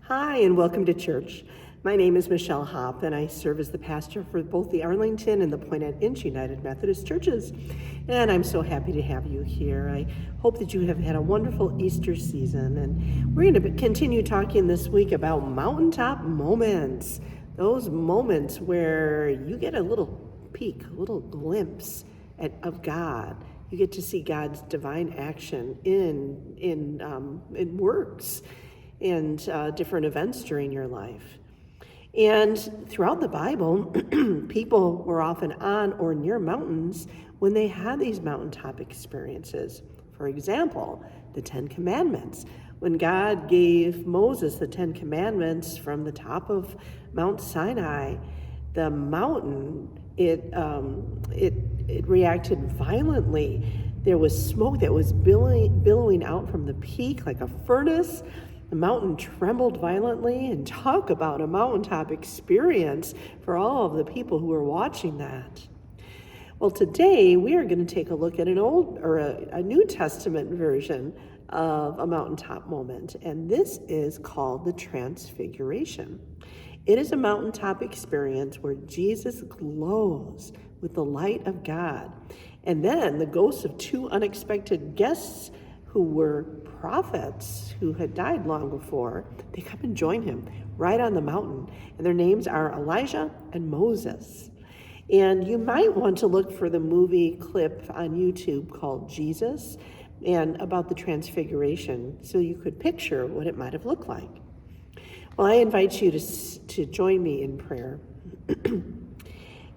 Hi, and welcome to church. My name is Michelle Hopp, and I serve as the pastor for both the Arlington and the Pointed Inch United Methodist churches. And I'm so happy to have you here. I hope that you have had a wonderful Easter season. And we're going to continue talking this week about mountaintop moments. Those moments where you get a little peek, a little glimpse of God. You get to see God's divine action in works and different events during your life. And throughout the Bible, people were often on or near mountains when they had these mountaintop experiences. For example, the Ten Commandments. When God gave Moses the Ten Commandments from the top of Mount Sinai, the mountain, it reacted violently. There was smoke that was billowing out from the peak like a furnace. The mountain trembled violently, and talk about a mountaintop experience for all of the people who were watching that. Well, today we are going to take a look at an old or a New Testament version of a mountaintop moment, and this is called the Transfiguration. It is a mountaintop experience where Jesus glows with the light of God, and then the ghosts of two unexpected guests who were prophets who had died long before, they come and join him right on the mountain. And their names are Elijah and Moses. And you might want to look for the movie clip on YouTube called Jesus and about the Transfiguration so you could picture what it might have looked like. Well, I invite you to join me in prayer.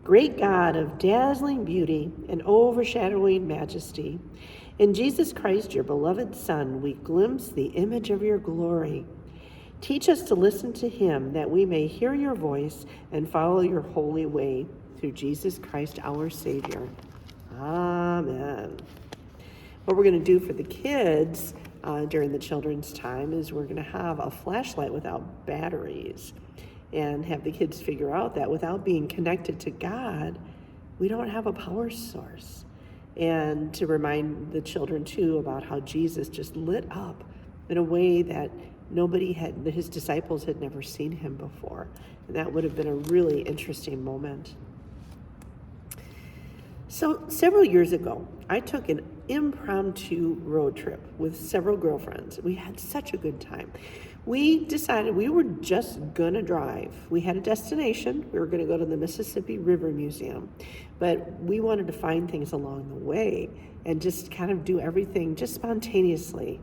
Great God of dazzling beauty and overshadowing majesty, in Jesus Christ, your beloved Son, we glimpse the image of your glory. Teach us to listen to him, that we may hear your voice and follow your holy way, through Jesus Christ, our Savior. Amen. What we're going to do for the kids during the children's time is we're going to have a flashlight without batteries and have the kids figure out that without being connected to God, we don't have a power source. And to remind the children, too, about how Jesus just lit up in a way that his disciples had never seen him before. And that would have been a really interesting moment. So several years ago, I took an impromptu road trip with several girlfriends. We had such a good time. We decided we were just gonna drive. We had a destination. We were gonna go to the Mississippi River Museum, but we wanted to find things along the way and just kind of do everything just spontaneously.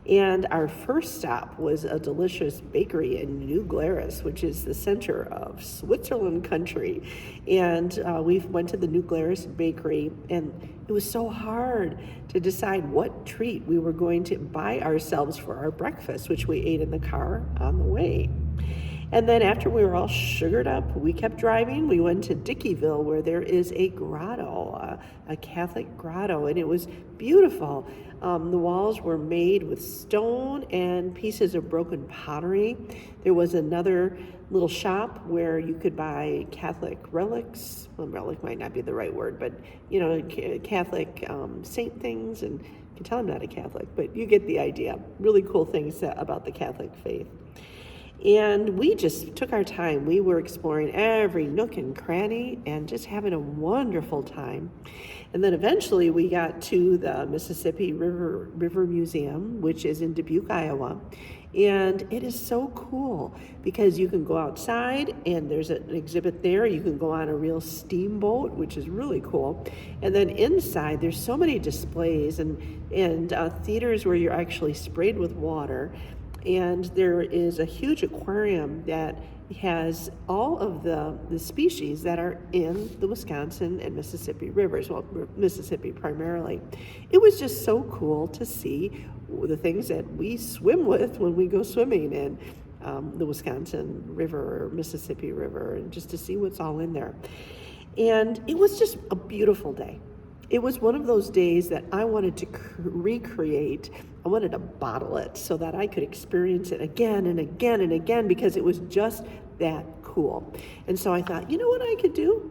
And our first stop was a delicious bakery in New Glarus, which is the center of Switzerland country. And we went to the New Glarus bakery, and it was so hard to decide what treat we were going to buy ourselves for our breakfast, which we ate in the car on the way. And then after we were all sugared up, we kept driving. We went to Dickeyville, where there is a grotto, a Catholic grotto, and it was beautiful. The walls were made with stone and pieces of broken pottery. There was another little shop where you could buy Catholic relics. Well, relic might not be the right word, but Catholic saint things. And you can tell I'm not a Catholic, but you get the idea. Really cool things about the Catholic faith. And we just took our time. We were exploring every nook and cranny and just having a wonderful time. And then eventually we got to the Mississippi River Museum, which is in Dubuque, Iowa. And it is so cool because you can go outside and there's an exhibit there. You can go on a real steamboat, which is really cool. And then inside there's so many displays and theaters where you're actually sprayed with water. And there is a huge aquarium that has all of the species that are in the Wisconsin and Mississippi rivers, well, Mississippi primarily. It was just so cool to see the things that we swim with when we go swimming in the Wisconsin River or Mississippi River, and just to see what's all in there. And it was just a beautiful day. It was one of those days that I wanted to recreate. I wanted to bottle it so that I could experience it again and again and again, because it was just that cool. And so I thought, you know what I could do?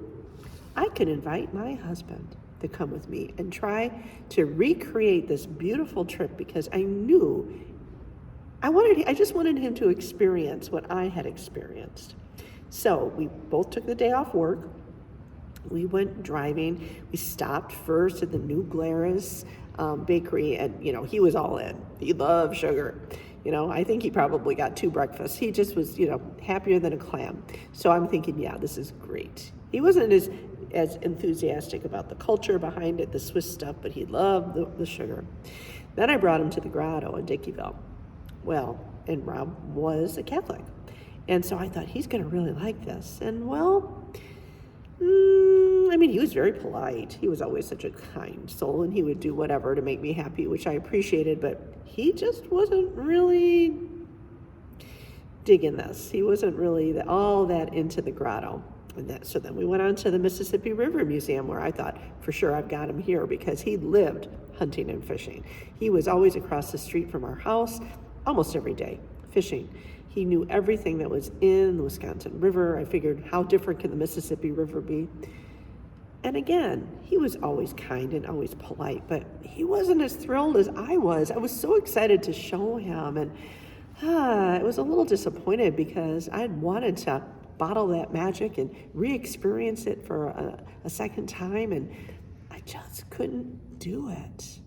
I could invite my husband to come with me and try to recreate this beautiful trip, because I knew I just wanted him to experience what I had experienced. So we both took the day off work. We went driving. We stopped first at the New Glarus bakery, and he was all in. He loved sugar. I think he probably got 2 breakfasts. He just was, happier than a clam. So I'm thinking, yeah, this is great. He wasn't as enthusiastic about the culture behind it, the Swiss stuff, but he loved the sugar. Then I brought him to the grotto in Dickeyville. Well, and Rob was a Catholic. And so I thought, he's going to really like this. And he was very polite. He was always such a kind soul, and he would do whatever to make me happy, which I appreciated, but he just wasn't really digging this. He wasn't really all that into the grotto. So then we went on to the Mississippi River Museum, where I thought, for sure, I've got him here, because he lived hunting and fishing. He was always across the street from our house, almost every day, fishing. He knew everything that was in the Wisconsin River. I figured, how different can the Mississippi River be? And again, he was always kind and always polite, but he wasn't as thrilled as I was. I was so excited to show him, and I was a little disappointed, because I had wanted to bottle that magic and re-experience it for a second time, and I just couldn't do it.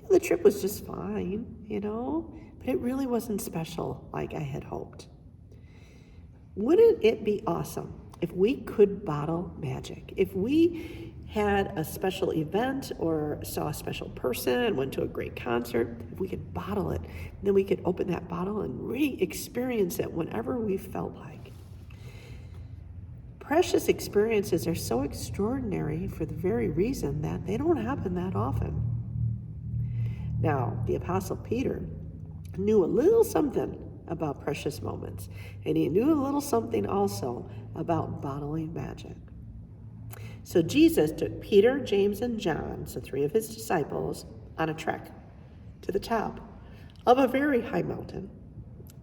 The trip was just fine, but it really wasn't special like I had hoped. Wouldn't it be awesome if we could bottle magic? If we had a special event or saw a special person, went to a great concert, if we could bottle it, then we could open that bottle and re-experience it whenever we felt like. Precious experiences are so extraordinary for the very reason that they don't happen that often. Now, the Apostle Peter knew a little something about precious moments, and he knew a little something also about bottling magic. So Jesus took Peter, James, and John, so 3 of his disciples, on a trek to the top of a very high mountain.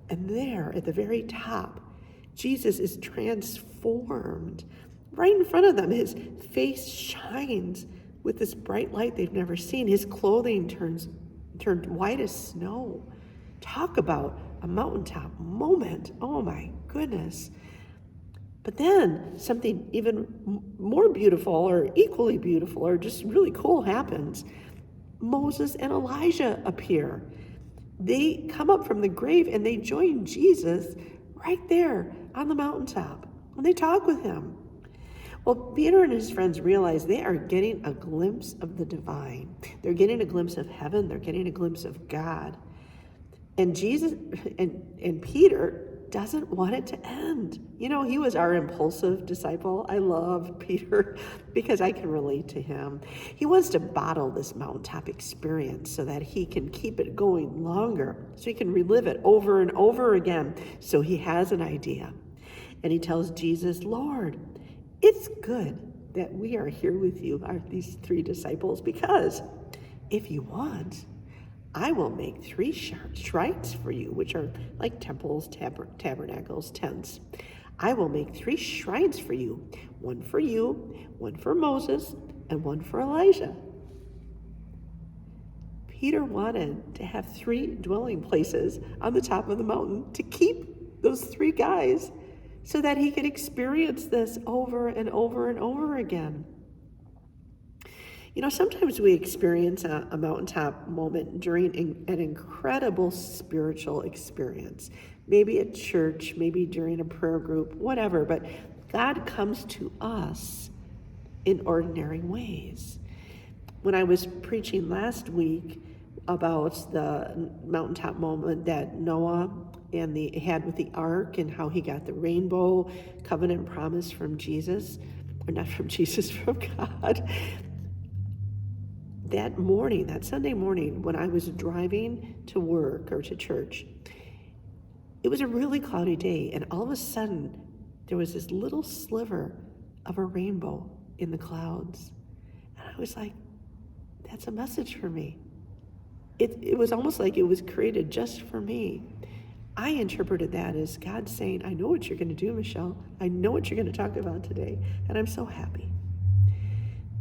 And there, at the very top, Jesus is transformed. Right in front of them, his face shines with this bright light they've never seen. His clothing turned white as snow. Talk about a mountaintop moment. Oh my goodness. But then something even more beautiful, or equally beautiful, or just really cool happens. Moses and Elijah appear. They come up from the grave and they join Jesus right there on the mountaintop, and they talk with him. Well, Peter and his friends realize they are getting a glimpse of the divine. They're getting a glimpse of heaven. They're getting a glimpse of God. And Jesus and Peter doesn't want it to end. He was our impulsive disciple. I love Peter because I can relate to him. He wants to bottle this mountaintop experience so that he can keep it going longer, so he can relive it over and over again. So he has an idea. And he tells Jesus, Lord, it's good that we are here with you, these 3 disciples, because if you want, I will make 3 shrines for you, which are like temples, tabernacles, tents. I will make 3 shrines for you, one for you, one for Moses, and one for Elijah. Peter wanted to have 3 dwelling places on the top of the mountain to keep those 3 guys so that he could experience this over and over and over again. Sometimes we experience a mountaintop moment during an incredible spiritual experience. Maybe at church, maybe during a prayer group, whatever. But God comes to us in ordinary ways. When I was preaching last week about the mountaintop moment that Noah had with the ark, and how he got the rainbow covenant promise from Jesus, or not from Jesus, from God. That morning, that Sunday morning, when I was driving to work or to church, it was a really cloudy day, and all of a sudden, there was this little sliver of a rainbow in the clouds. And I was like, that's a message for me. It was almost like it was created just for me. I interpreted that as God saying, I know what you're going to do, Michelle. I know what you're going to talk about today, and I'm so happy.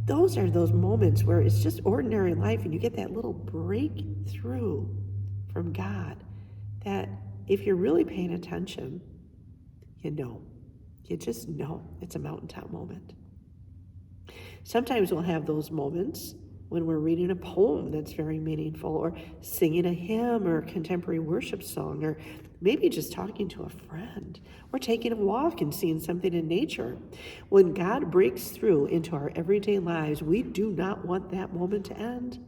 Those are those moments where it's just ordinary life, and you get that little breakthrough from God that if you're really paying attention, you just know it's a mountaintop moment. Sometimes we'll have those moments when we're reading a poem that's very meaningful, or singing a hymn or contemporary worship song, or maybe just talking to a friend, or taking a walk and seeing something in nature. When God breaks through into our everyday lives, we do not want that moment to end.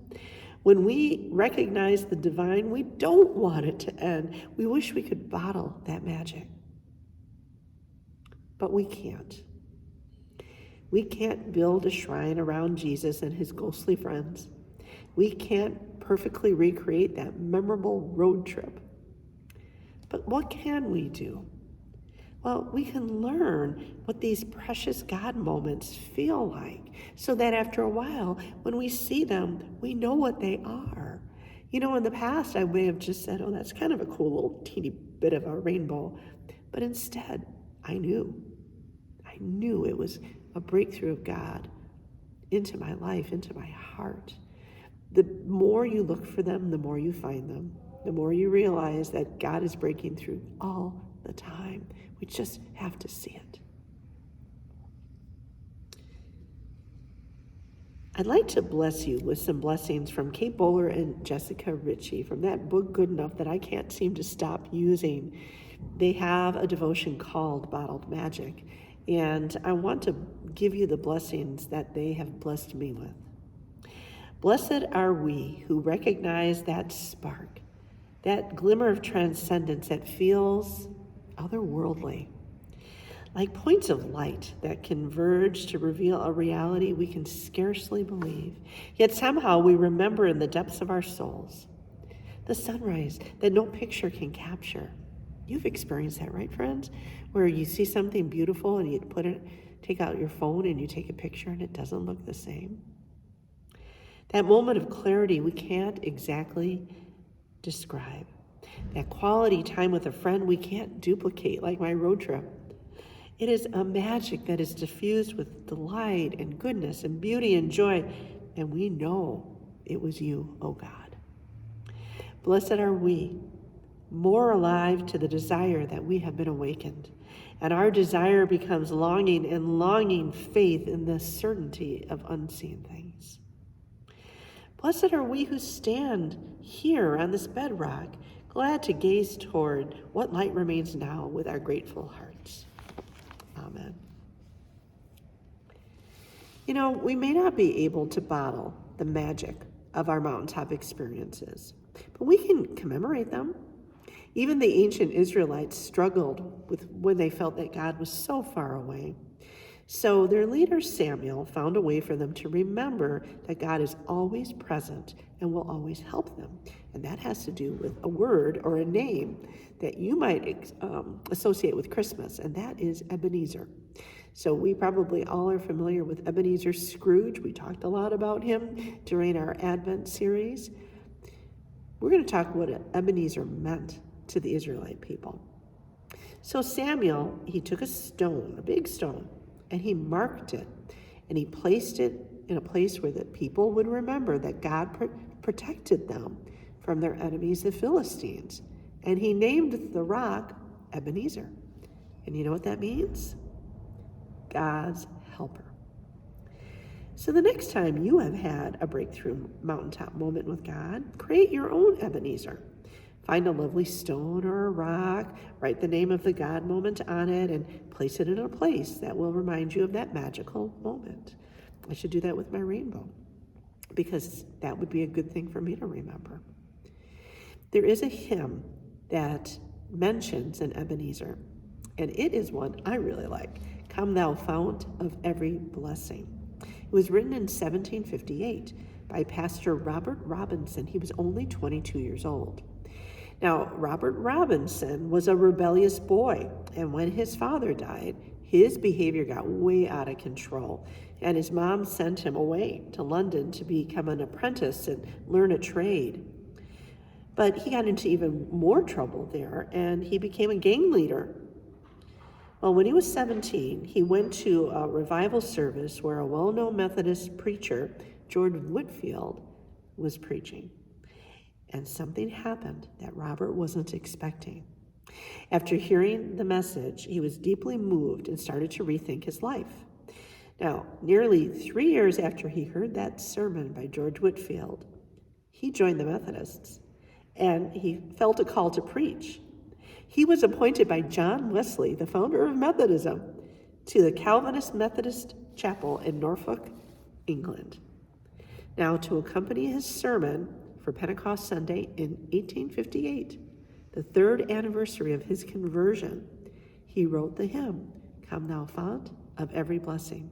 When we recognize the divine, we don't want it to end. We wish we could bottle that magic. But we can't. We can't build a shrine around Jesus and his ghostly friends. We can't perfectly recreate that memorable road trip. But what can we do? Well, we can learn what these precious God moments feel like, so that after a while, when we see them, we know what they are. In the past, I may have just said, oh, that's kind of a cool little teeny bit of a rainbow. But instead, I knew it was a breakthrough of God into my life, into my heart. The more you look for them, the more you find them. The more you realize that God is breaking through all the time. We just have to see it. I'd like to bless you with some blessings from Kate Bowler and Jessica Ritchie from that book Good Enough that I can't seem to stop using. They have a devotion called Bottled Magic, and I want to give you the blessings that they have blessed me with. Blessed are we who recognize that spark, that glimmer of transcendence that feels otherworldly, like points of light that converge to reveal a reality we can scarcely believe, yet somehow we remember in the depths of our souls. The sunrise that no picture can capture. You've experienced that, right, friends? Where you see something beautiful and you take out your phone and you take a picture and it doesn't look the same. That moment of clarity we can't exactly describe. That quality time with a friend we can't duplicate, like my road trip. It is a magic that is diffused with delight and goodness and beauty and joy, and we know it was you, oh God. Blessed are we, more alive to the desire that we have been awakened, and our desire becomes longing, and longing faith in the certainty of unseen things. Blessed are we who stand here on this bedrock, glad to gaze toward what light remains now with our grateful hearts. Amen. We may not be able to bottle the magic of our mountaintop experiences, but we can commemorate them. Even the ancient Israelites struggled with when they felt that God was so far away. So their leader Samuel found a way for them to remember that God is always present and will always help them. And that has to do with a word or a name that you might associate with Christmas, and that is Ebenezer. So we probably all are familiar with Ebenezer Scrooge. We talked a lot about him during our Advent series. We're going to talk what Ebenezer meant to the Israelite people. So Samuel, he took a stone, a big stone, and he marked it, and he placed it in a place where the people would remember that God protected them from their enemies, the Philistines. And he named the rock Ebenezer. And you know what that means? God's helper. So the next time you have had a breakthrough mountaintop moment with God, create your own Ebenezer. Find a lovely stone or a rock, write the name of the God moment on it, and place it in a place that will remind you of that magical moment. I should do that with my rainbow, because that would be a good thing for me to remember. There is a hymn that mentions an Ebenezer, and it is one I really like. Come thou fount of every blessing. It was written in 1758 by Pastor Robert Robinson. He was only 22 years old. Now, Robert Robinson was a rebellious boy, and when his father died, his behavior got way out of control, and his mom sent him away to London to become an apprentice and learn a trade. But he got into even more trouble there, and he became a gang leader. Well, when he was 17, he went to a revival service where a well-known Methodist preacher, George Whitefield, was preaching. And something happened that Robert wasn't expecting. After hearing the message, he was deeply moved and started to rethink his life. Now, nearly 3 years after he heard that sermon by George Whitefield, he joined the Methodists, and he felt a call to preach. He was appointed by John Wesley, the founder of Methodism, to the Calvinist Methodist Chapel in Norfolk, England. Now, to accompany his sermon for Pentecost Sunday in 1858, the third anniversary of his conversion, he wrote the hymn, "Come Thou Fount of Every Blessing."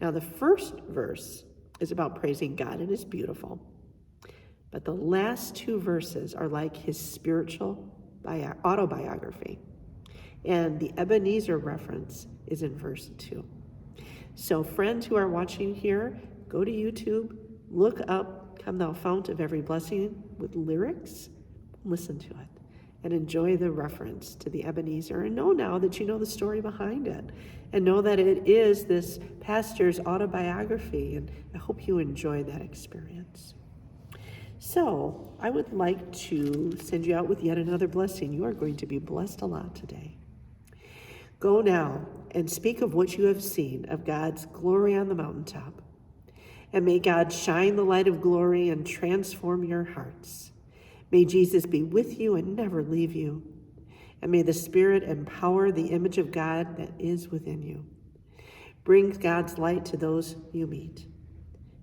Now, the first verse is about praising God, and it's beautiful. But the last two verses are like his spiritual autobiography. And the Ebenezer reference is in verse 2. So friends who are watching here, go to YouTube, look up "Come Thou Fount of Every Blessing" with lyrics, listen to it, and enjoy the reference to the Ebenezer. And know now that you know the story behind it, and know that it is this pastor's autobiography, and I hope you enjoy that experience. So I would like to send you out with yet another blessing. You are going to be blessed a lot today. Go now and speak of what you have seen of God's glory on the mountaintop. And may God shine the light of glory and transform your hearts. May Jesus be with you and never leave you. And may the Spirit empower the image of God that is within you. Bring God's light to those you meet.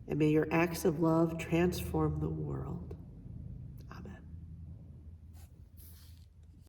And may your acts of love transform the world.